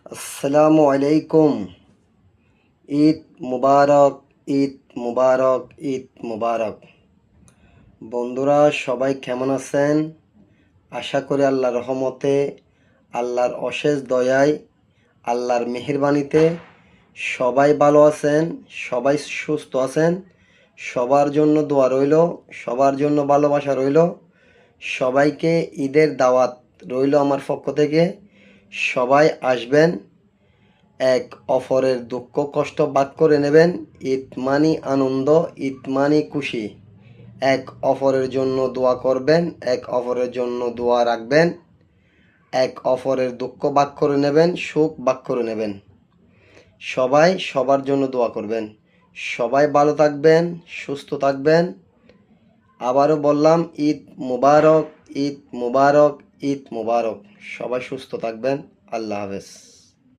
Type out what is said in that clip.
আসসালামু আলাইকুম। ঈদ মুবারক, ঈদ মুবারক, ঈদ মুবারক। বন্ধুরা সবাই কেমন আছেন? আশা করি আল্লাহর রহমতে, আল্লাহর অশেষ দয়ায়, আল্লাহর মেহেরবানিতে সবাই ভালো আছেন, সবাই সুস্থ আছেন। সবার জন্য দোয়া রইল, সবার জন্য ভালোবাসা রইল। সবাইকে ঈদের দাওয়াত রইল আমার পক্ষ থেকে। সবাই আসবেন, এক অপরের দুঃখ কষ্ট ভাগ করে নেবেন। ঈদ মানি আনন্দ, ঈদ মানি খুশি। এক অপরের জন্য দোয়া করবেন, এক অপরের জন্য দোয়া রাখবেন, এক অপরের দুঃখ ভাগ করে নেবেন, সুখ ভাগ করে নেবেন। সবাই সবার জন্য দোয়া করবেন। সবাই ভালো থাকবেন, সুস্থ থাকবেন। আবারও বললাম, ঈদ মুবারক, ঈদ মুবারক, ঈদ মুবারক। সবাই সুস্থ থাকবেন। আল্লাহ হাফেজ।